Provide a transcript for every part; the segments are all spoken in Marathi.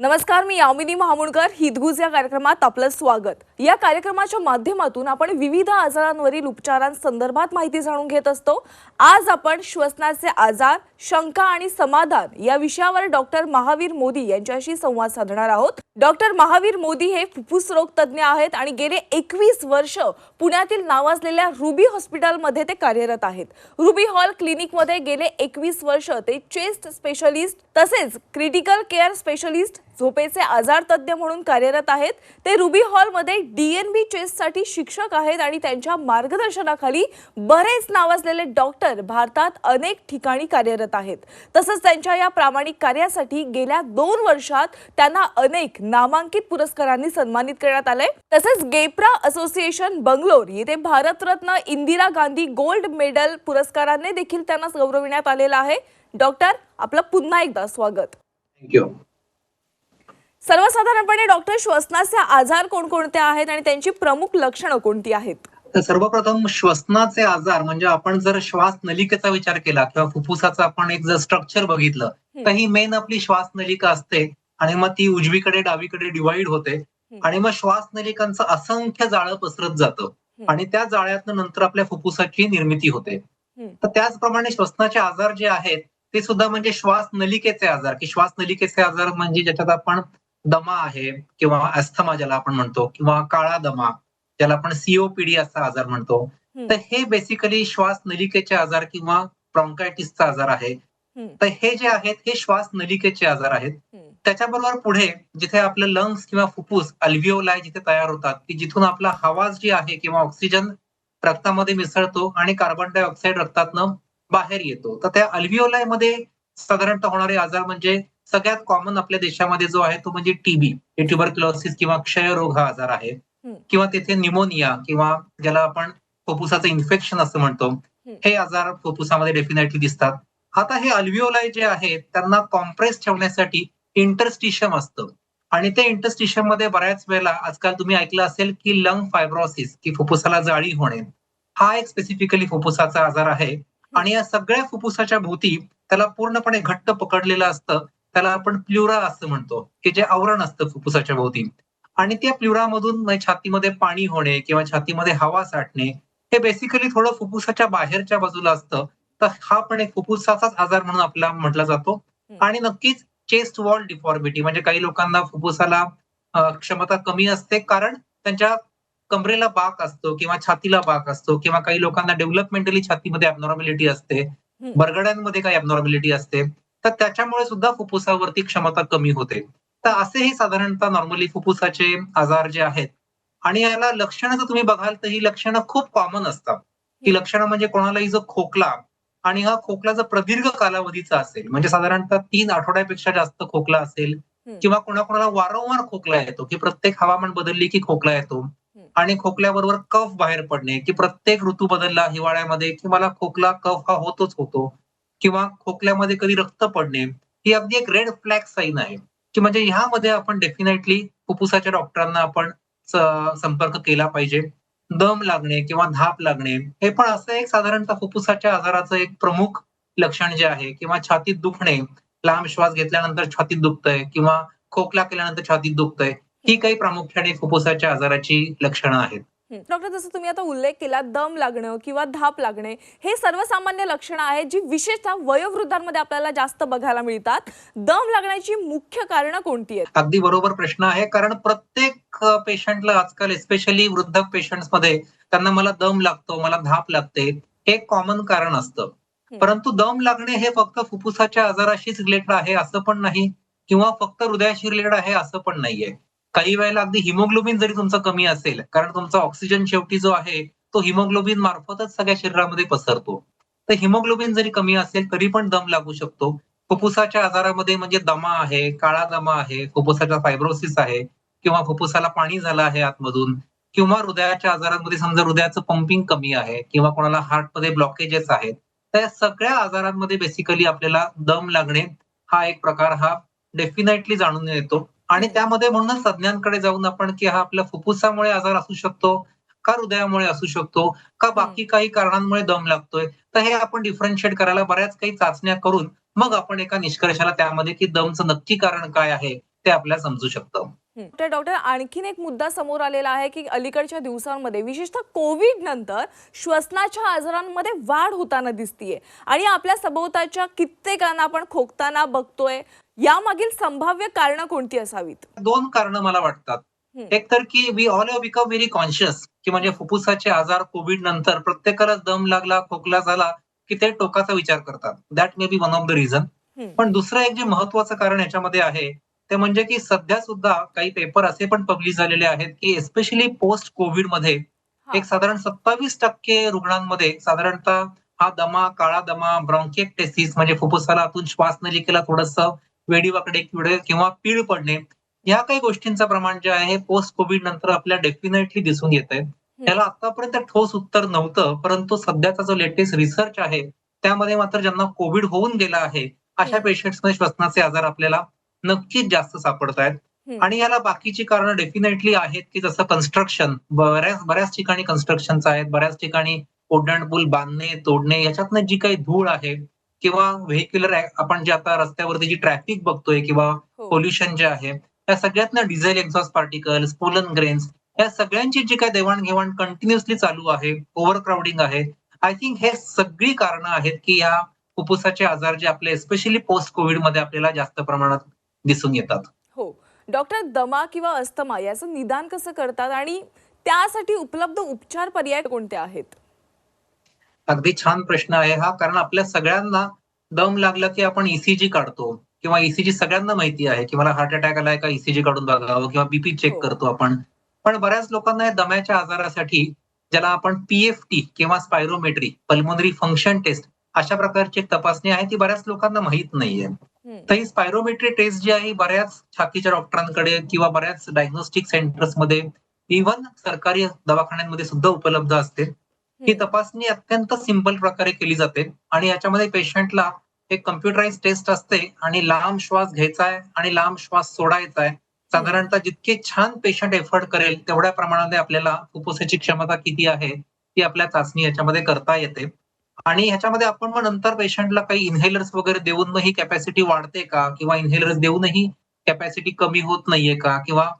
नमस्कार, मी यामिनी महामुणकर. हितगुज या कार्यक्रमात आपलं स्वागत. या कार्यक्रमाच्या माध्यमातून आपण विविध आजारांवरील उपचारांसंदर्भात माहिती जाणून घेत असतो. आज आपण श्वसनाचे आजार, शंका आणि समाधान या विषयावर डॉक्टर महावीर मोदी यांच्याशी संवाद साधणार आहोत. डॉक्टर महावीर मोदी हे फुफ्फुस रोग तज्ज्ञ आहेत आणि गेले 21 वर्ष पुण्यातील नावाजलेल्या रुबी हॉस्पिटलमध्ये ते कार्यरत आहेत. रुबी हॉल क्लिनिकमध्ये गेले 21 वर्ष ते चेस्ट स्पेशलिस्ट तसेच क्रिटिकल केअर स्पेशलिस्ट, झोपेचे आजार तज्ज्ञ म्हणून कार्यरत आहेत. ते रुबी हॉलमध्ये डीएनबी चेस्टसाठी शिक्षक आहेत आणि त्यांच्या मार्गदर्शनाखाली बरेच नावाजलेले डॉक्टर भारतात अनेक ठिकाणी कार्यरत आहेत. तसंच त्यांच्या या प्रामाणिक कार्यासाठी गेल्या 2 वर्षात त्यांना अनेक नामांकित पुरस्कारांनी सन्मानित करण्यात आले. तसेच गेप्रा असोसिएशन बंगलोर येथे भारतरत्न इंदिरा गांधी गोल्ड मेडल पुरस्काराने देखील त्यांना गौरविण्यात आलेलं आहे. डॉक्टर, आपलं पुन्हा एकदा स्वागत. थँक्यू. सर्वसाधारणपणे डॉक्टर, श्वसनाचे आजार कोणकोणते आहेत आणि त्यांची प्रमुख लक्षणं कोणती आहेत? तर सर्वप्रथम श्वसनाचे आजार म्हणजे आपण जर श्वास नलिकेचा विचार केला किंवा फुफ्फुसाचं आपण एक जर स्ट्रक्चर बघितलं तर ही मेन आपली श्वास नलिका असते आणि मग ती उजवीकडे डावीकडे डिवाइड होते आणि मग श्वास नलिकांचं असंख्य जाळं पसरत जातं आणि त्या जाळ्यातनं नंतर आपल्या फुफ्फुसाची निर्मिती होते. तर त्याचप्रमाणे श्वसनाचे आजार जे आहेत ते सुद्धा म्हणजे श्वास नलिकेचे आजार, की श्वास नलिकेचे आजार म्हणजे ज्याच्यात आपण दमा आहे किंवा अस्थमा ज्याला आपण म्हणतो किंवा काळा दमा ज्याला आपण सीओपीडी असा आजार म्हणतो. तर हे बेसिकली श्वास नलिकेचे आजार किंवा ब्रॉन्कायटिसचा आजार आहे. तर हे जे आहेत हे श्वास नलिकेचे आजार आहेत. त्याच्याबरोबर पुढे जिथे आपलं लंग्स किंवा फुफ्फुस अल्व्हिओलाई जिथे तयार होतात की जिथून आपला हवा जी आहे किंवा ऑक्सिजन रक्तामध्ये मिसळतो आणि कार्बन डायऑक्साईड रक्तातनं बाहेर येतो. तर त्या अल्व्हिओलाई मध्ये साधारणतः होणारे आजार म्हणजे सगळ्यात कॉमन आपल्या देशामध्ये जो आहे तो म्हणजे टीबी, ट्युबरक्युलोसिस किंवा क्षयरोग हा आजार आहे किंवा तेथे निमोनिया किंवा ज्याला आपण फुफ्फुसाचं इन्फेक्शन असं म्हणतो, हे आजार फुफ्फुसामध्ये डेफिनेटली दिसतात. आता हे अल्व्हिओलाई जे आहेत त्यांना कॉम्प्रेस ठेवण्यासाठी इंटरस्टिशियम असतं आणि ते इंटरस्टिशियम मध्ये बऱ्याच वेळेला आजकाल तुम्ही ऐकलं असेल की लंग फायब्रोसिस की फुफ्फुसाला जाळी होणे, हा एक स्पेसिफिकली फुफ्फुसाचा आजार आहे. आणि या सगळ्या फुफ्फुसाच्या भोवती त्याला पूर्णपणे घट्ट पकडलेलं असतं, त्याला आपण प्ल्युरा असं म्हणतो, की जे आवरण असतं फुफ्फुसाच्या भोवती. आणि त्या प्ल्युरामधून छातीमध्ये पाणी होणे किंवा छातीमध्ये हवा साठणे हे बेसिकली थोडं फुफ्फुसाच्या बाहेरच्या बाजूला असतं. तर हा पण एक फुफ्फुसाचाच आजार म्हणून आपला म्हटला जातो. आणि नक्कीच चेस्ट वॉल डिफॉर्मिटी म्हणजे काही लोकांना फुफ्फुसाला क्षमता कमी असते कारण त्यांच्या कमरेला बाक असतो किंवा छातीला बाक असतो किंवा काही लोकांना डेव्हलपमेंटली छातीमध्ये ॲबनॉर्मॅलिटी असते, बरगड्यांमध्ये काही ॲबनॉर्मॅलिटी असते. तर त्याच्यामुळे सुद्धा फुफ्फुसावरती क्षमता कमी होते. तर असे हे साधारणतः नॉर्मली फुफ्फुसाचे आजार जे आहेत. आणि याला लक्षणं जर तुम्ही बघाल तर ही लक्षणं खूप कॉमन असतात. ही लक्षणं म्हणजे कोणालाही जो खोकला आणि हा खोकला जर प्रदीर्घ कालावधीचा असेल म्हणजे साधारणतः 3 आठवड्यापेक्षा जास्त खोकला असेल किंवा कोणाकोणाला वारंवार खोकला येतो की प्रत्येक हवामान बदलली की खोकला येतो आणि खोकल्याबरोबर कफ बाहेर पडणे की प्रत्येक ऋतू बदलला हिवाळ्यामध्ये की मला खोकला कफ हा होतोच होतो किंवा खोकल्यामध्ये कधी रक्त पडणे, ही अगदी एक रेड फ्लॅग साईन आहे की म्हणजे ह्यामध्ये आपण डेफिनेटली फुफ्फुसाच्या डॉक्टरांना आपण संपर्क केला पाहिजे. दम लागणे किंवा धाप लागणे हे पण असं एक साधारणतः फुफ्फुसाच्या आजाराचं एक प्रमुख लक्षण जे आहे किंवा छातीत दुखणे, लांब श्वास घेतल्यानंतर छातीत दुखतंय किंवा खोकला केल्यानंतर छातीत दुखतंय, ही काही प्रामुख्याने फुफ्फुसाच्या आजाराची लक्षणं आहेत. डॉक्टर, जसं तुम्ही आता उल्लेख केला, दम लागणं किंवा धाप लागणे हे सर्वसामान्य लक्षणं आहेत जी विशेषतः वयोवृद्धांमध्ये आपल्याला जास्त बघायला मिळतात. दम लागण्याची मुख्य कारणं कोणती आहेत? अगदी बरोबर प्रश्न आहे कारण प्रत्येक पेशंटला आजकाल स्पेशली वृद्ध पेशंट्स मध्ये त्यांना मला दम लागतो, मला धाप लागते, हे एक कॉमन कारण असतं. परंतु दम लागणे हे फक्त फुफ्फुसाच्या आजाराशीच रिलेटेड आहे असं पण नाही किंवा फक्त हृदयाशी रिलेटेड आहे असं पण नाहीये. काही वेळेला अगदी हिमोग्लोबिन जरी तुमचं कमी असेल कारण तुमचा ऑक्सिजन शेवटी जो आहे तो हिमोग्लोबिन मार्फतच सगळ्या शरीरामध्ये पसरतो. तर हिमोग्लोबिन जरी कमी असेल तरी पण दम लागू शकतो. फुफ्फुसाच्या आजारामध्ये म्हणजे दमा आहे, काळा दमा आहे, फुफ्फुसाचा फायब्रोसिस आहे किंवा फुफ्फुसाला पाणी झालं आहे आतमधून किंवा हृदयाच्या आजारांमध्ये समजा हृदयाचं पंपिंग कमी आहे किंवा कोणाला हार्टमध्ये ब्लॉकेजेस आहेत. तर या सगळ्या आजारांमध्ये बेसिकली आपल्याला दम लागणे हा एक प्रकार हा डेफिनेटली जाणून येतो. आणि त्यामध्ये म्हणूनच तज्ञांकडे जाऊन आपण की हा आपल्या फुफ्फुसामुळे आजार असू शकतो का हृदयामुळे असू शकतो का बाकी काही कारणांमुळे दम लागतोय. तर हे आपण डिफरन्शिएट करायला बऱ्याच काही चाचण्या करून मग आपण एका निष्कर्षाला त्यामध्ये की दमचं नक्की कारण काय आहे ते आपल्याला समजू शकतं. तर डॉक्टर, आणखीन एक मुद्दा समोर आलेला आहे की अलीकडच्या दिवसांमध्ये विशेषतः कोविड नंतर श्वसनाच्या आजारांमध्ये वाढ होताना दिसतीये आणि आपल्या सभोवताच्या कित्येकांना आपण खोकताना बघतोय. यामागील संभाव्य कारणं कोणती असावीत? 2 कारणं मला वाटतात. हं, एक तर की we all have become very conscious की म्हणजे फुफ्फुसाचे आजार कोविड नंतर प्रत्येकाला दम लागला, खोकला झाला, की ते टोकाचा विचार करतात. That may be one of the reason. हं. पण दुसरं एक जे महत्त्वाचं कारण याच्यामध्ये आहे, ते म्हणजे की सध्या सुद्धा काही पेपर असे पण पब्लिश झालेले आहेत, की एस्पेशली पोस्ट कोविडमध्ये हां. एक साधारण 27% रुग्णांमध्ये साधारणतः हा दमा, काळा दमा, ब्रॉन्किएक्टेसिस म्हणजे फुफ्फुसाला आतून श्वासनलिकेला थोडंसं वेडीवाकडे किंवा पीळ पडणे, ह्या काही गोष्टींचं प्रमाण जे आहे पोस्ट कोविड नंतर आपल्याला डेफिनेटली दिसून येतंय. हं, त्याला आतापर्यंत ठोस उत्तर नव्हतं, परंतु सध्याचा जो लेटेस्ट रिसर्च आहे, त्यामध्ये मात्र ज्यांना कोविड होऊन गेला आहे, अशा हं, पेशंट्समध्ये श्वसनाचे आजार आपल्याला नक्कीच जास्त सापडतायत. हं. आणि याला बाकीची कारणं डेफिनेटली आहेत, की जसं कन्स्ट्रक्शन बऱ्याच बऱ्याच ठिकाणी कन्स्ट्रक्शन्स आहेत. बऱ्याच ठिकाणी उड्डाणपूल बांधणे, तोडणे याच्यातनं जी काही धूळ आहे किंवा व्हेइक्युलर आपण जे आता रस्त्यावरती जी ट्रॅफिक बघतोय किंवा हो. पोल्युशन जे आहे, त्या सगळ्यातनं diesel exhaust particles, pollen grains या सगळ्यांची जी काही देवाण-घेवाण कंटिन्युअसली चालू आहे, ओव्हर क्राउडिंग आहे. आय थिंक हे सगळी कारणं आहेत, की या फुफ्फुसाचे आजार जे आपले एस्पेशली पोस्ट कोव्हिडमध्ये आपल्याला जास्त प्रमाणात दिसून येतात. हो. डॉक्टर, दमा किंवा अस्थमा याचं निदान कसं करतात आणि त्यासाठी उपलब्ध उपचार पर्याय कोणते आहेत? अगदी छान प्रश्न आहे हा. कारण आपल्या सगळ्यांना दम लागला की आपण ईसीजी काढतो किंवा ईसीजी सगळ्यांना माहिती आहे, की मला हार्ट अटॅक आलाय का ईसीजी काढून बघावं किंवा बीपी चेक हो. करतो आपण. पण बऱ्याच लोकांना या दम्याच्या आजारासाठी ज्याला आपण पीएफटी किंवा स्पायरोमेट्री, पल्मोनरी फंक्शन टेस्ट अशा प्रकारची एक तपासणी आहे, ती बऱ्याच लोकांना माहीत नाहीये. हं, तर ही स्पायरोमेट्री टेस्ट जी आहे, ही बऱ्याच छातीच्या डॉक्टरांकडे किंवा बऱ्याच डायग्नोस्टिक सेंटर्समध्ये, इव्हन सरकारी दवाखान्यांमध्ये सुद्धा उपलब्ध असते. ही हं, तपासणी अत्यंत सिंपल प्रकारे केली जाते आणि याच्यामध्ये पेशंटला एक कम्प्युटराइज टेस्ट असते आणि लांब श्वास घ्यायचा आहे आणि लांब श्वास सोडायचा आहे. हं. साधारणतः जितके छान पेशंट एफर्ट करेल तेवढ्या प्रमाणामध्ये आपल्याला फुफ्फुसाची क्षमता किती आहे, ती आपल्या चाचणी याच्यामध्ये करता येते. आणि ह्याच्यामध्ये आपण मग नंतर पेशंटला काही इन्हेलर्स वगैरे देऊन मग ही कॅपॅसिटी वाढते का? किंवा इन्हेलर्स देऊनही कॅपॅसिटी कमी होत नाहीये का? किंवा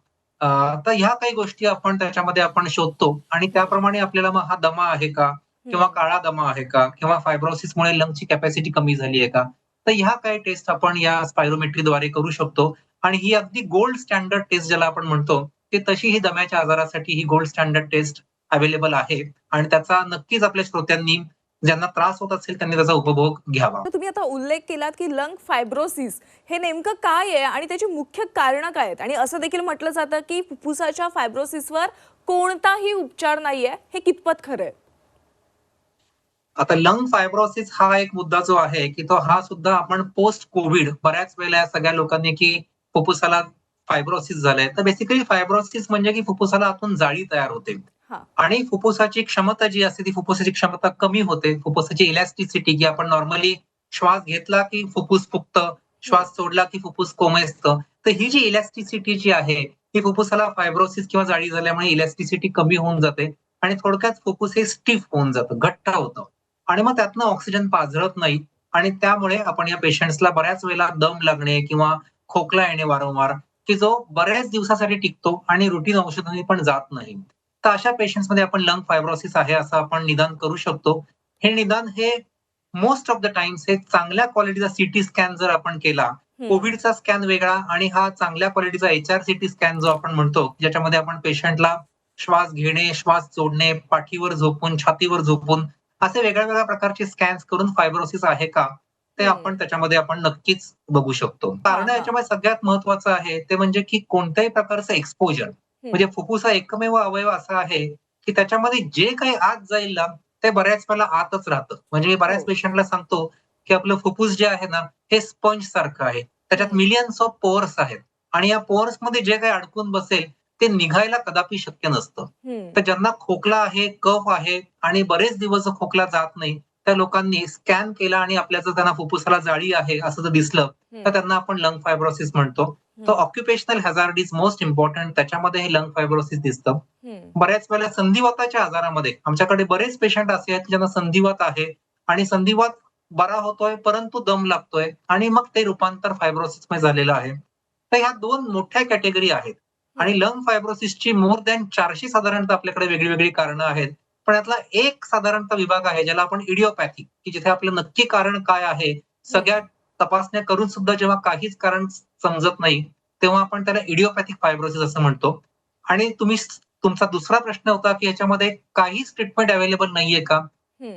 अ, तर ह्या काही गोष्टी आपण त्याच्यामध्ये आपण शोधतो आणि त्याप्रमाणे आपल्याला मग हा दमा आहे का? किंवा हं. काळा दमा आहे का? किंवा फायब्रोसिसमुळे लंगची कॅपॅसिटी कमी झाली आहे का? तर ह्या काही टेस्ट आपण या स्पायरोमेट्रीद्वारे करू शकतो आणि ही अगदी गोल्ड स्टँडर्ड टेस्ट ज्याला आपण म्हणतो, ते तशी ही दम्याच्या आजारासाठी ही गोल्ड स्टँडर्ड टेस्ट अवेलेबल आहे आणि त्याचा नक्कीच आपल्या श्रोत्यांनी ज्यांना त्रास होत असेल त्यांनी त्याचा उपभोग घ्यावा. तर तुम्ही आता उल्लेख केलात की लंग फायब्रोसिस हे नेमकं काय आहे आणि त्याची मुख्य कारणं काय आहेत? आणि असं देखील म्हटलं जातं की फुफ्फुसाच्या फायब्रोसिसवर कोणताही उपचार नाहीये. हे कितपत खरं आहे? आता लंग फायब्रोसिस हा एक मुद्दा जो आहे, की हा सुद्धा आपण पोस्ट कोविड बऱ्याच वेळेला या सगळ्या लोकांनी की फुफ्फुसाला फायब्रोसिस झालंय. तर बेसिकली फायब्रोसिस म्हणजे की फुफ्फुसाला आतून जाळी तयार होते हां. आणि फुफ्फुसाची क्षमता जी असते ती फुफ्फुसाची क्षमता कमी होते. फुफ्फुसाची इलॅस्टिसिटी की आपण नॉर्मली श्वास घेतला की फुफ्फुस फुगतं, हं, श्वास सोडला की फुफ्फुस कोमेजतं. तर ही जी इलॅस्टिसिटी जी आहे, ही फुफ्फुसाला फायब्रोसिस किंवा जाळी झाल्यामुळे इलॅस्टिसिटी कमी होऊन जाते आणि थोडक्यात फुफ्फुस हे स्टिफ होऊन जातं, घट्ट होतं. आणि मग त्यातनं ऑक्सिजन पाझरत नाही आणि त्यामुळे आपण या पेशंट्सला बऱ्याच वेळेला दम लागणे किंवा खोकला येणे वारंवार, की जो बऱ्याच दिवसासाठी टिकतो आणि रुटीन औषधांनी पण जात नाही. तर अशा पेशंट्समध्ये आपण लंग फायब्रोसिस आहे असं आपण निदान करू शकतो. हे निदान हे मोस्ट ऑफ द टाइम्स हे चांगल्या क्वालिटीचा सीटी स्कॅन जर आपण केला, हं, कोव्हिडचा स्कॅन वेगळा आणि हा चांगल्या क्वालिटीचा एचआरसीटी स्कॅन जो आपण म्हणतो, ज्याच्यामध्ये आपण पेशंटला श्वास घेणे, श्वास सोडणे, पाठीवर झोपून, छातीवर झोपून असे वेगळ्या-वेगळ्या प्रकारचे स्कॅन्स करून फायब्रोसिस आहे का? ते हं. आपण त्याच्यामध्ये आपण नक्कीच बघू शकतो. हां, कारण हां. याच्यामध्ये सगळ्यात महत्त्वाचं आहे ते म्हणजे की कोणत्याही प्रकारचं एक्सपोजर हं. म्हणजे फुफ्फुस हा एकमेव अवयव असा आहे, की त्याच्यामध्ये जे काही आत जाईल ना, ते बऱ्याच वेळेला आतच राहतं. म्हणजे मी हो. बऱ्याच पेशंटला सांगतो, की आपलं फुफ्फुस जे आहे ना, हे स्पंज सारखं आहे. त्याच्यात हं, मिलियन्स ऑफ पोअर्स आहेत आणि या पोअर्समध्ये जे काही अडकून बसेल, ते निघायला कदापि शक्य नसतं. हं, तर ज्यांना खोकला आहे, कफ आहे आणि बरेच दिवस जो खोकला जात नाही, त्या लोकांनी स्कॅन केला आणि आपल्या जर त्यांना फुफ्फुसाला जाळी आहे असं जर दिसलं, तर हं, त्यांना आपण लंग फायब्रोसिस म्हणतो. तर हं, occupational hazard is most important त्याच्यामध्ये हे लंग फायब्रोसिस दिसतं. हं. बऱ्याच वेळेला संधिवाताच्या आजारामध्ये आमच्याकडे बरेच पेशंट असे आहेत, ज्यांना संधिवात आहे आणि संधिवात बरा होतोय, परंतु दम लागतोय आणि मग ते रूपांतर फायब्रोसिसमध्ये झालेलं आहे. तर तर ह्या 2 मोठ्या कॅटेगरी आहेत. आणि लंग फायब्रोसिसची मोर दॅन 400 साधारणतः आपल्याकडे वेगळी कारणं आहेत. पण यातला एक साधारणतः विभाग आहे ज्याला आपण इडिओपॅथिक, की जिथे आपलं नक्की कारण काय आहे, सगळ्या तपासण्या करून सुद्धा जेव्हा काहीच कारण समजत नाही, तेव्हा आपण त्याला इडिओपॅथिक फायब्रोसिस असं म्हणतो. आणि तुमचा दुसरा प्रश्न होता, की ह्याच्यामध्ये काहीच ट्रीटमेंट अवेलेबल नाहीये का?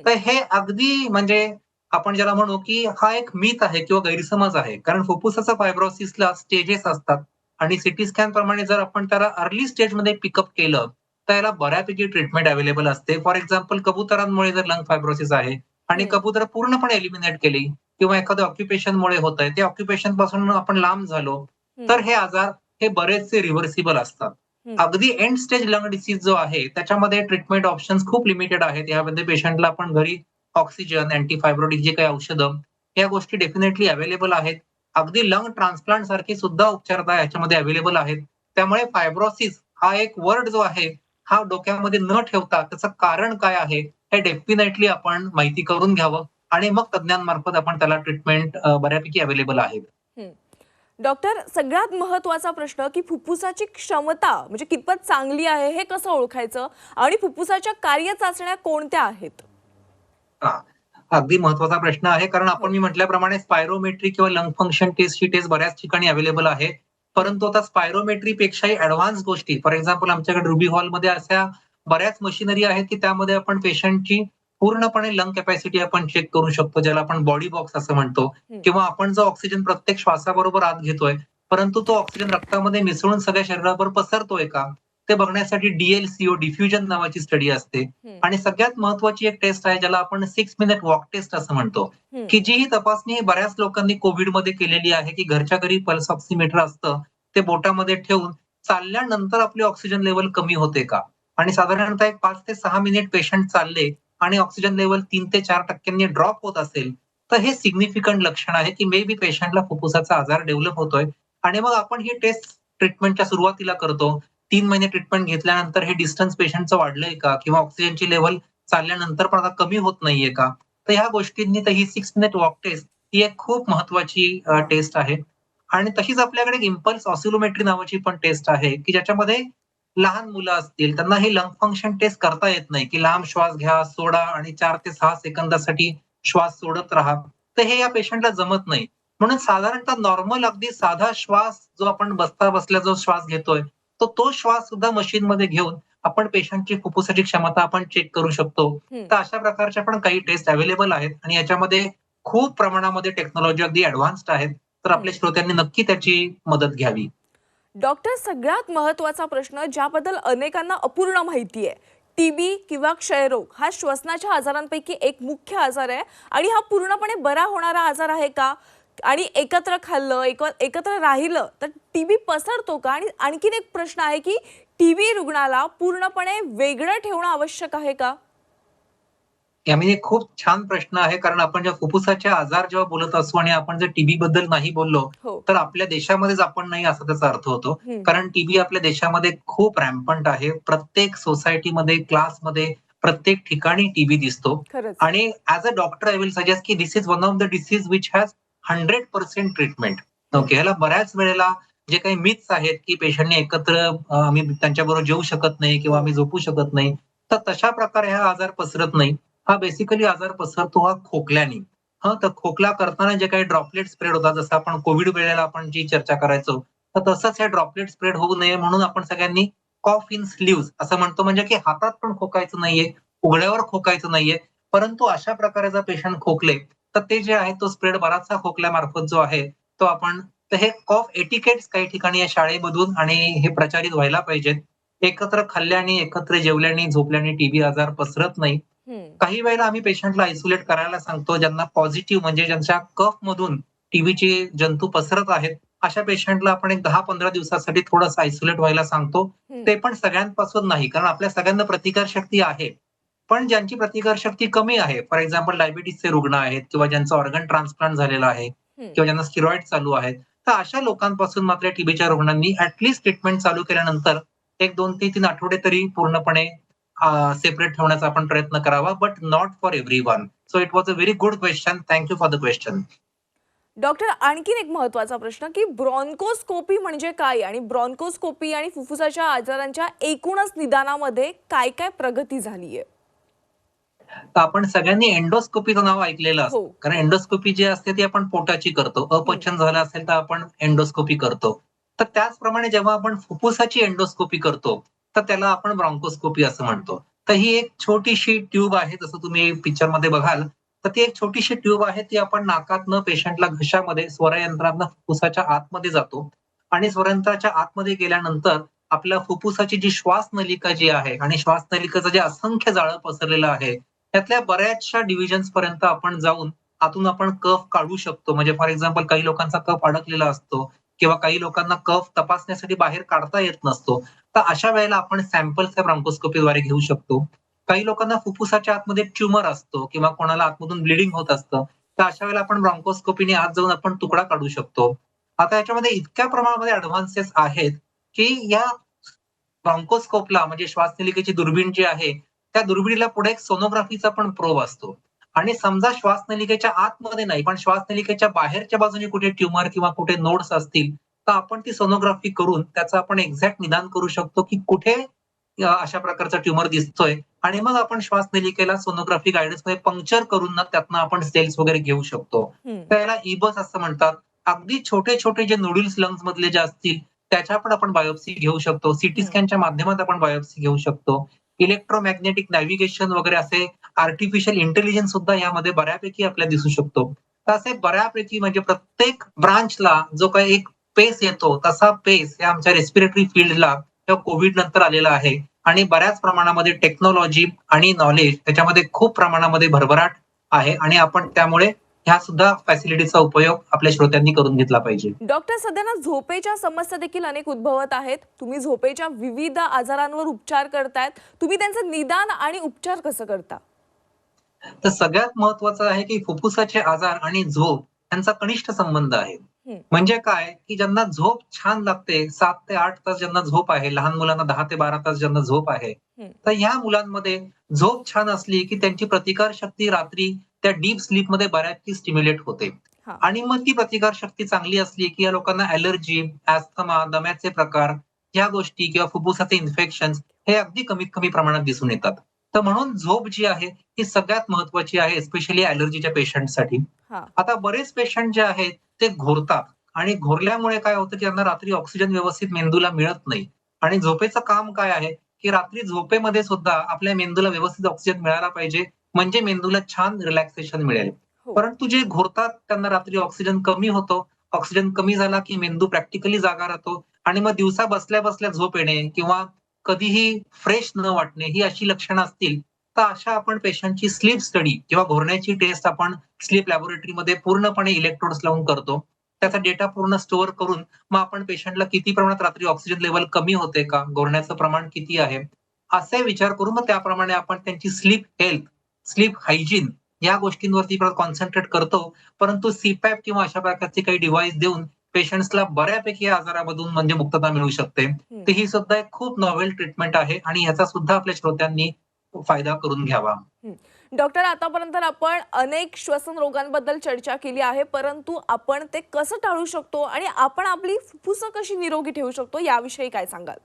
तर हे अगदी म्हणजे आपण ज्याला म्हणू, की हा एक मिथ आहे किंवा गैरसमज आहे. कारण फुफ्फुसाच्या फायब्रोसिसला स्टेजेस असतात आणि सीटी स्कॅन प्रमाणे जर आपण त्याला अर्ली स्टेजमध्ये पिकअप केलं, तर याला बऱ्यापैकी ट्रीटमेंट अवेलेबल असते. फॉर एक्झाम्पल कबुतरांमुळे जर लंग फायब्रोसिस आहे आणि कबुतरं पूर्णपणे एलिमिनेट केली किंवा एखाद्या ऑक्युपेशनमुळे होतंय, ते ऑक्युपेशन पासून आपण लांब झालो, तर हे आजार हे बरेचसे रिव्हर्सिबल असतात. अगदी एंड स्टेज लंग डिसीज जो आहे, त्याच्यामध्ये ट्रीटमेंट ऑप्शन्स खूप लिमिटेड आहेत. यामध्ये पेशंटला आपण घरी ऑक्सिजन, अँटीफायब्रोटिक जे काही औषधं, या गोष्टी डेफिनेटली अवेलेबल आहेत. अगदी लंग ट्रान्सप्लांट सारखे सुद्धा उपचार याच्यामध्ये अवेलेबल आहेत. त्यामुळे फायब्रोसिस हा एक वर्ड जो आहे, हा डोक्यामध्ये न ठेवता त्याचं कारण काय आहे, हे डेफिनेटली आपण माहिती करून घ्यावं आणि मग तज्ञांमार्फत आपण त्याला ट्रीटमेंट बऱ्यापैकी अवेलेबल आहे. डॉक्टर, सगळ्यात महत्त्वाचा प्रश्न की फुफ्फुसाची क्षमता म्हणजे कितपत चांगली आहे हे कसं ओळखायचं आणि फुफ्फुसाच्या कार्यचाचण्या कोणत्या आहेत? हां. अगदी महत्त्वाचा प्रश्न आहे. कारण आपण हो. मी म्हटल्याप्रमाणे स्पायरोमेट्री किंवा लंग फंक्शन टेस्ट ही टेस्ट बऱ्याच ठिकाणी अवेलेबल आहे. परंतु आता स्पायरोमेट्रीपेक्षाही ॲडव्हान्स गोष्टी फॉर एक्झाम्पल आमच्याकडे रुबी हॉलमध्ये अशा बऱ्याच मशिनरी आहेत, की त्यामध्ये आपण पेशंटची पूर्णपणे लंग कॅपॅसिटी आपण चेक करू शकतो, ज्याला आपण बॉडी बॉक्स असं म्हणतो. हं. किंवा आपण जो ऑक्सिजन प्रत्येक श्वासाबरोबर आत घेतोय, परंतु तो ऑक्सिजन रक्तामध्ये मिसळून सगळ्या शरीरावर पसरतोय का? ते बघण्यासाठी डी-एल-सी-ओ डिफ्युजन नावाची स्टडी असते. हं. आणि सगळ्यात महत्त्वाची एक टेस्ट आहे ज्याला आपण 6 मिनिट वॉक टेस्ट असं म्हणतो, हं. की जी ही तपासणी बऱ्याच लोकांनी कोव्हिडमध्ये केलेली आहे, की घरच्या घरी पल्स ऑक्सिमीटर असतं. ते बोटामध्ये ठेवून चालल्यानंतर आपली ऑक्सिजन लेव्हल कमी होते का? आणि साधारणतः एक 5 ते 6 मिनिट पेशंट चालले आणि ऑक्सिजन लेव्हल 3 ते 4% ड्रॉप होत असेल, तर हे सिग्निफिकंट लक्षण आहे, की मे बी पेशंटला फुफ्फुसाचा आजार डेव्हलप होतोय. आणि मग आपण ही टेस्ट ट्रीटमेंटच्या सुरुवातीला करतो. 3 महिने ट्रीटमेंट घेतल्यानंतर हे डिस्टन्स पेशंटचं वाढलंय का? किंवा ऑक्सिजनची लेव्हल चालल्यानंतर पण आता कमी होत नाहीये का? तर ह्या गोष्टींनी तर ही 6 मिनिट वॉक टेस्ट ही एक खूप महत्त्वाची टेस्ट आहे. आणि तशीच आपल्याकडे इम्पल्स ऑसिलोमेट्री नावाची पण टेस्ट आहे, की ज्याच्यामध्ये लहान मुलं असतील त्यांना हे लंग फंक्शन टेस्ट करता येत नाही, की लांब श्वास घ्या, सोडा आणि 4 ते 6 सेकंदासाठी श्वास सोडत राहा. तर हे या पेशंटला जमत नाही. म्हणून साधारणतः नॉर्मल अगदी साधा श्वास जो आपण बसल्या जो श्वास घेतोय, तो श्वास सुद्धा मशीनमध्ये घेऊन आपण पेशंटची फुफ्फुसाची क्षमता आपण चेक करू शकतो. हं. तर अशा प्रकारच्या पण काही टेस्ट अवेलेबल आहेत आणि याच्यामध्ये खूप प्रमाणामध्ये टेक्नॉलॉजी अगदी ॲडव्हान्स्ड आहेत. तर आपल्या श्रोत्यांनी नक्की त्याची मदत घ्यावी. डॉक्टर, सगळ्यात महत्त्वाचा प्रश्न ज्याबद्दल अनेकांना अपूर्ण माहिती आहे. टीबी किंवा क्षयरोग हा श्वसनाच्या आजारांपैकी एक मुख्य आजार आहे आणि हा पूर्णपणे बरा होणारा आजार आहे का? आणि एकत्र खाल्लं, एकत्र राहिलं तर टीबी पसरतो का? आणि आणखीन एक प्रश्न आहे की टीबी रुग्णाला पूर्णपणे वेगळं ठेवणं आवश्यक आहे का? यामध्ये खूप छान प्रश्न आहे. कारण आपण जेव्हा फुफ्फुसाचे आजार जेव्हा बोलत असू आणि आपण जर टीबी बद्दल नाही बोललो, हो. तर आपल्या देशामध्येच आपण नाही असा त्याचा अर्थ होतो. हं. कारण टीबी आपल्या देशामध्ये खूप रॅम्पंट आहे. प्रत्येक सोसायटीमध्ये, क्लासमध्ये, प्रत्येक ठिकाणी टीबी दिसतो. खरंच. आणि as a doctor I will suggest की this is one of the disease which has 100% treatment. हं. ओके. ह्याला बऱ्याच वेळेला जे काही मिथ्स आहेत, की पेशंटने एकत्र आम्ही त्यांच्याबरोबर जेवू शकत नाही किंवा हो. आम्ही झोपू शकत नाही. तर तशा प्रकारे हा आजार पसरत नाही. हा बेसिकली आजार पसरतो हा खोकल्याने. हां, तर खोकला करताना जे काही ड्रॉपलेट स्प्रेड होतात, जसं आपण कोव्हिड वेळेला आपण जी चर्चा करायचो, तर तसंच हे ड्रॉपलेट स्प्रेड होऊ नये म्हणून आपण सगळ्यांनी कॉफ इन स्लीव्हज असं म्हणतो, म्हणजे की हातात पण खोकायचं नाहीये, उघड्यावर खोकायचं नाहीये. परंतु अशा प्रकारे जर पेशंट खोकले, तर ते जे आहे तो स्प्रेड बराचसा खोकल्यामार्फत जो आहे, तो आपण तर हे कॉफ एटिकेट्स काही ठिकाणी या शाळेमधून आणि हे प्रचारित व्हायला पाहिजेत. एकत्र खाल्ल्याने, एकत्र जेवल्याने, झोपल्याने टीबी आजार पसरत नाही. हं. काही वेळेला आम्ही पेशंटला आयसोलेट करायला सांगतो, ज्यांना पॉझिटिव्ह म्हणजे ज्यांच्या कफमधून टीबीचे जंतू पसरत आहेत, अशा पेशंटला आपण एक 10-15 दिवसासाठी थोडंसं आयसोलेट व्हायला सांगतो. हं. ते पण सगळ्यांपासून नाही, कारण आपल्या सगळ्यांना प्रतिकारशक्ती आहे. पण ज्यांची प्रतिकारशक्ती कमी आहे, फॉर एक्झाम्पल डायबिटीसचे रुग्ण आहेत किंवा ज्यांचं ऑर्गन ट्रान्सप्लांट झालेलं आहे हं. किंवा ज्यांना स्टिरॉइड चालू आहेत, तर अशा लोकांपासून मात्र टीबीच्या रुग्णांनी ट्रीटमेंट चालू केल्यानंतर एक 2 ते 3 आठवडे तरी पूर्णपणे सेपरेट ठेवण्याचा आपण प्रयत्न करावा, but not for everyone. So it was a very good question. Thank you for the question. Doctor, आणखीन एक महत्त्वाचा प्रश्न की ब्रॉन्कोस्कोपी म्हणजे काय आणि ब्रॉन्कोस्कोपी आणि फुफ्फुसाच्या आजारांच्या एकूणच निदानामध्ये काय काय प्रगती झाली आहे? तर आपण सगळ्यांनी एंडोस्कोपीचं नाव ऐकलेलं हो. असतं. कारण एंडोस्कोपी जी असते ती आपण पोटाची करतो. हं. अपचन झालं असेल तर आपण एंडोस्कोपी करतो. तर त्याचप्रमाणे जेव्हा आपण फुफ्फुसाची एंडोस्कोपी करतो, तर त्याला आपण ब्रॉन्कोस्कोपी असं म्हणतो. तर ही एक छोटीशी ट्यूब आहे, जसं तुम्ही पिक्चरमध्ये बघाल, तर ती एक छोटीशी ट्यूब आहे. ती आपण नाकातनं पेशंटला घशामध्ये स्वरयंत्रातनं फुफ्फुसाच्या आतमध्ये जातो आणि स्वरयंत्राच्या आतमध्ये गेल्यानंतर आपल्या फुफ्फुसाची जी श्वासनलिका जी आहे आणि श्वासनलिकेचं जे असंख्य जाळं पसरलेलं आहे, त्यातल्या बऱ्याचशा डिव्हिजन्स पर्यंत आपण जाऊन आतून आपण कफ काढू शकतो. म्हणजे फॉर एक्झाम्पल काही लोकांचा कफ अडकलेला असतो किंवा काही लोकांना कफ तपासण्यासाठी बाहेर काढता येत नसतो. तर अशा वेळेला आपण सॅम्पल्स त्या ब्रॉन्कोस्कोपीद्वारे घेऊ शकतो. काही लोकांना फुफ्फुसाच्या आतमध्ये ट्यूमर असतो किंवा कोणाला आतमधून ब्लिडिंग होत असतं. तर अशा वेळेला आपण ब्रॉन्कोस्कोपीने आत जाऊन आपण तुकडा काढू शकतो. आता याच्यामध्ये इतक्या प्रमाणामध्ये ॲडव्हान्सेस आहेत, की या ब्रॉन्कोस्कोपला म्हणजे श्वासनलिकेची दुर्बीण जी आहे, त्या दुर्बिणीला पुढे एक सोनोग्राफीचा पण प्रोब असतो. आणि समजा श्वासनलिकेच्या आतमध्ये नाही, पण श्वासनलिकेच्या बाहेरच्या बाजूने कुठे ट्यूमर किंवा कुठे नोड्स असतील, तर आपण ती सोनोग्राफी करून त्याचं आपण एक्झॅक्ट निदान करू शकतो, की कुठे अशा प्रकारचा ट्यूमर दिसतोय आणि मग आपण श्वासनलिकेला सोनोग्राफी गाईडन्समध्ये पंक्चर करून ना त्यातनं आपण सेल्स वगैरे घेऊ शकतो. हं. तर याला इबस असं म्हणतात. अगदी छोटे-छोटे जे नूडल्स लंग्स मधले जे असतील, त्याच्या पण आपण बायोप्सी घेऊ शकतो. सीटी हं. स्कॅनच्या माध्यमात आपण बायोप्सी घेऊ शकतो. इलेक्ट्रोमॅग्नेटिक नॅव्हिगेशन वगैरे असे आर्टिफिशियल इंटेलिजन्स सुद्धा यामध्ये बऱ्यापैकी आपल्याला दिसू शकतो. तर असे बऱ्यापैकी म्हणजे प्रत्येक ब्रांचला जो काही एक पेस येतो, तसा पेस या आमच्या रेस्पिरेटरी फील्डला किंवा कोव्हिड नंतर आलेला आहे आणि बऱ्याच प्रमाणामध्ये टेक्नॉलॉजी आणि नॉलेज त्याच्यामध्ये खूप प्रमाणामध्ये भरभराट आहे आणि आपण त्यामुळे ह्या सुद्धा फॅसिलिटीचा उपयोग आपल्या श्रोत्यांनी करून घेतला पाहिजे. डॉक्टर, सध्या ना झोपेच्या समस्या देखील अनेक उद्भवत आहेत. तुम्ही झोपेच्या विविध आजारांवर उपचार करतायत. तुम्ही त्यांचं निदान आणि उपचार कसं करता? तर सगळ्यात महत्वाचं आहे, की फुफ्फुसाचे आजार आणि झोप यांचा कनिष्ठ संबंध आहे. हं. म्हणजे काय, की ज्यांना झोप छान लागते, 7 ते 8 तास ज्यांना झोप आहे, लहान मुलांना 10 ते 12 तास ज्यांना झोप आहे, हं. तर ह्या मुलांमध्ये झोप छान असली, की त्यांची प्रतिकारशक्ती रात्री त्या डीप स्लीपमध्ये बऱ्यापैकी स्टिम्युलेट होते. हां. आणि मग ती प्रतिकारशक्ती चांगली असली, की या लोकांना ॲलर्जी, अस्थमा, दम्याचे प्रकार ह्या गोष्टी किंवा फुफ्फुसाचे इन्फेक्शन्स हे अगदी कमीत कमी प्रमाणात दिसून येतात. तर म्हणून झोप जी आहे ही सगळ्यात महत्वाची आहे, स्पेशली ॲलर्जीच्या पेशंटसाठी. हां. आता बरेच पेशंट जे आहेत ते घोरतात आणि घोरल्यामुळे काय होतं, की त्यांना रात्री ऑक्सिजन व्यवस्थित मेंदूला मिळत नाही आणि झोपेचं काम काय आहे, की रात्री झोपेमध्ये सुद्धा आपल्या मेंदूला व्यवस्थित ऑक्सिजन मिळाला पाहिजे, म्हणजे मेंदूला छान रिलॅक्सेशन मिळेल. हो. परंतु जे घोरतात त्यांना रात्री ऑक्सिजन कमी होतो. ऑक्सिजन कमी झाला, की मेंदू प्रॅक्टिकली जागा राहतो आणि मग दिवसा बसल्या-बसल्या झोप येणे किंवा कधीही फ्रेश न वाटणे ही अशी लक्षणं असतील, तर अशा आपण पेशंटची स्लीप स्टडी किंवा घोरण्याची टेस्ट आपण स्लीप लॅबोरेटरीमध्ये पूर्णपणे इलेक्ट्रोड्स लावून करतो. त्याचा हं. डेटा पूर्ण स्टोअर करून मग आपण पेशंटला किती प्रमाणात रात्री ऑक्सिजन लेव्हल कमी होते का? घोरण्याचं प्रमाण किती आहे? असे विचार करून मग त्याप्रमाणे आपण त्यांची स्लीप हेल्थ, स्लीप हायजीन या गोष्टींवरती कॉन्सन्ट्रेट करतो. परंतु सी-पॅप किंवा अशा प्रकारचे काही डिव्हाइस देऊन पेशंट्सला बऱ्यापैकी या आजारामधून म्हणजे मुक्तता मिळू शकते. हं. तर ही सुद्धा एक खूप नॉव्हेल ट्रीटमेंट आहे आणि याचा सुद्धा आपल्या श्रोत्यांनी फायदा करून घ्यावा. हं. डॉक्टर, आतापर्यंत आपण अनेक श्वसन रोगांबद्दल चर्चा केली आहे, परंतु आपण ते कसं टाळू शकतो आणि आपण आपली फुफ्फुसं कशी निरोगी ठेवू शकतो याविषयी काय सांगाल?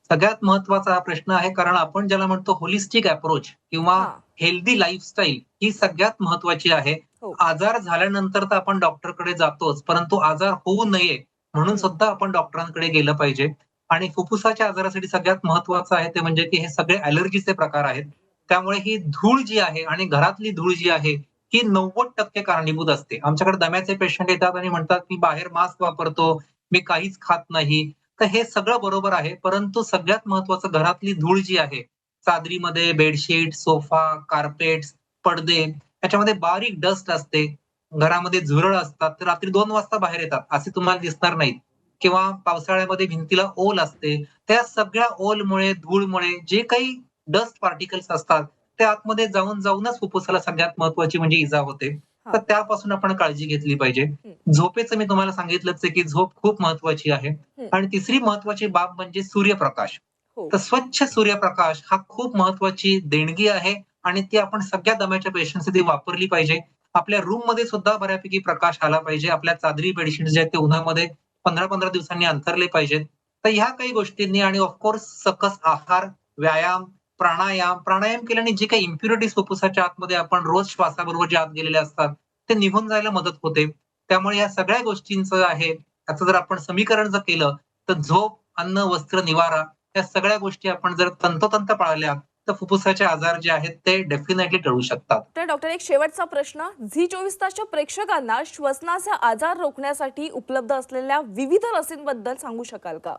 सगळ्यात महत्वाचा हा प्रश्न आहे, कारण आपण ज्याला म्हणतो होलिस्टिक अप्रोच किंवा हां. हेल्दी लाईफस्टाईल ही सगळ्यात महत्वाची आहे. हो. आजार झाल्यानंतर तर आपण डॉक्टरकडे जातोच, परंतु आजार होऊ नये म्हणून हं. सुद्धा आपण डॉक्टरांकडे गेलं पाहिजे. आणि फुफ्फुसाच्या आजारासाठी सगळ्यात महत्वाचं आहे ते म्हणजे की हे सगळे ॲलर्जीचे प्रकार आहेत. त्यामुळे ही धूळ जी आहे आणि घरातली धूळ जी आहे, ही 90% कारणीभूत असते. आमच्याकडे दम्याचे पेशंट येतात आणि म्हणतात, "मी बाहेर मास्क वापरतो, मी काहीच खात नाही." तर हे सगळं बरोबर आहे. परंतु सगळ्यात महत्वाचं घरातली धूळ जी आहे, चादरीमध्ये बेडशीट, सोफा, कार्पेट्स, पडदे याच्यामध्ये बारीक डस्ट असते. घरामध्ये झुरळ असतात. तर रात्री 2 वाजता बाहेर येतात. असे तुम्हाला दिसणार नाहीत. किंवा पावसाळ्यामध्ये भिंतीला ओल असते. त्या सगळ्या ओलमुळे, धूळमुळे जे काही डस्ट पार्टिकल्स असतात, ते आतमध्ये जाऊनच फुफ्फुसाला सगळ्यात महत्वाची म्हणजे इजा होते. तर हां. त्यापासून आपण काळजी घेतली पाहिजे. हं. झोपेचं मी तुम्हाला सांगितलंच आहे, की झोप खूप महत्वाची आहे. हं. आणि तिसरी महत्वाची बाब म्हणजे सूर्यप्रकाश. हो. तर स्वच्छ सूर्यप्रकाश हा खूप महत्वाची देणगी आहे आणि ती आपण सगळ्या दम्याच्या पेशंटसाठी वापरली पाहिजे. आपल्या रूम मध्ये सुद्धा बऱ्यापैकी प्रकाश आला पाहिजे. आपल्या चादरी बेडशीट जे आहेत ते उन्हामध्ये 15-15 दिवसांनी अंतरले पाहिजेत. तर ह्या काही गोष्टींनी आणि ऑफकोर्स सकस आहार, व्यायाम, प्राणायाम केल्याने जे काही इम्प्युरिटीज फुफ्फुसाच्या आतमध्ये आपण रोज श्वासाबरोबर जे आत गेलेले असतात, ते निघून जायला मदत होते. त्यामुळे या सगळ्या गोष्टींचं आहे, त्याचं जर आपण समीकरण जर केलं, तर झोप, अन्न, वस्त्र, निवारा या सगळ्या गोष्टी आपण जर तंतोतंत पाळल्या, तर फुफ्फुसाचे आजार जे आहेत ते डेफिनेटली टळू शकतात. तर डॉक्टर, एक शेवटचा प्रश्न. झी 24 तासच्या प्रेक्षकांना श्वसनाचे आजार रोखण्यासाठी उपलब्ध असलेल्या विविध लसींबद्दल सांगू शकाल का?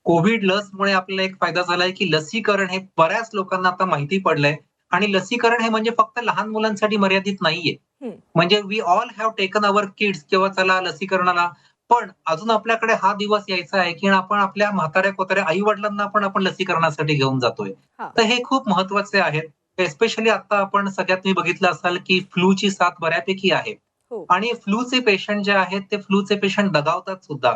कोविड लसमुळे आपल्याला एक फायदा झालाय, की लसीकरण हे बऱ्याच लोकांना आता माहिती पडलंय आणि लसीकरण हे म्हणजे फक्त लहान मुलांसाठी मर्यादित नाहीये. हं, म्हणजे we all have taken our kids किंवा चला लसीकरणाला. पण अजून आपल्याकडे हा दिवस यायचा आहे, की आपण आपल्या म्हाताऱ्या-कोताऱ्या आई-वडिलांना पण आपण लसीकरणासाठी घेऊन जातोय. हां, तर हे खूप महत्वाचे आहेत. एस्पेशली आता आपण सगळ्यात तुम्ही बघितलं असाल, की फ्लूची साथ बऱ्यापैकी आहे. हो. आणि फ्लूचे पेशंट जे आहेत, ते फ्लूचे पेशंट दगावतात सुद्धा.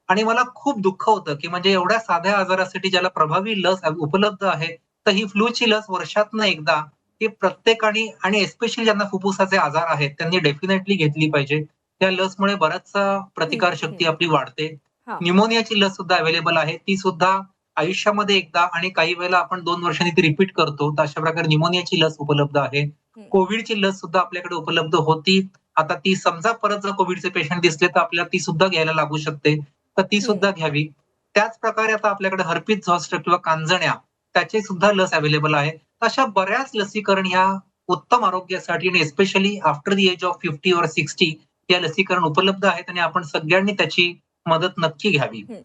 आणि मला खूप दुःख होतं, की म्हणजे एवढ्या साध्या आजारासाठी ज्याला प्रभावी लस उपलब्ध आहे, तर ही फ्लूची लस वर्षातनं एकदा ही प्रत्येकाने आणि एस्पेशली ज्यांना फुफ्फुसाचे आजार आहेत, त्यांनी डेफिनेटली घेतली पाहिजे. त्या लसमुळे बराचसा हं, हं. प्रतिकारशक्ती आपली वाढते. हां, न्यूमोनियाची लस सुद्धा अवेलेबल आहे. ती सुद्धा आयुष्यामध्ये एकदा आणि काही वेळेला आपण 2 वर्षांनी ती रिपीट करतो. तर अशा प्रकारे न्यूमोनियाची लस उपलब्ध आहे. हं, कोविडची लस सुद्धा आपल्याकडे उपलब्ध होती. आता ती समजा परत जर कोविडचे पेशंट दिसले, तर आपल्याला ती सुद्धा घ्यायला लागू शकते. तर ती हं. सुद्धा घ्यावी. त्याच प्रकारे आता आपल्याकडे हर्पिस झॉस्टर किंवा कांजण्या त्याची सुद्धा लस अवेलेबल आहे. अशा बऱ्याच लसीकरण ह्या उत्तम आरोग्यासाठी आणि specially after the age of 50 और 60 या लसीकरण उपलब्ध आहेत आणि आपण सगळ्यांनी त्याची मदत नक्की घ्यावी. हं.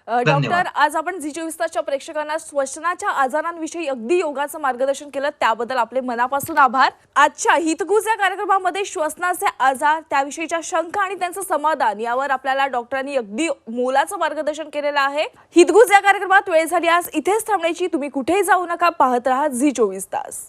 धन्यवाद. डॉक्टर, आज आपण झी 24 तासच्या प्रेक्षकांना श्वसनाच्या आजारांविषयी अगदी योगाचं मार्गदर्शन केलं, त्याबद्दल आपले मनापासून आभार. आजच्या हितगुज या कार्यक्रमामध्ये श्वसनाचे आजार, त्याविषयीच्या शंका आणि त्यांचं समाधान यावर आपल्याला डॉक्टरांनी अगदी मोलाचं मार्गदर्शन केलेलं आहे. हितगुज या कार्यक्रमात वेळ झाली आज इथेच थांबण्याची. तुम्ही कुठेही जाऊ नका, पाहत राहा झी 24 तास.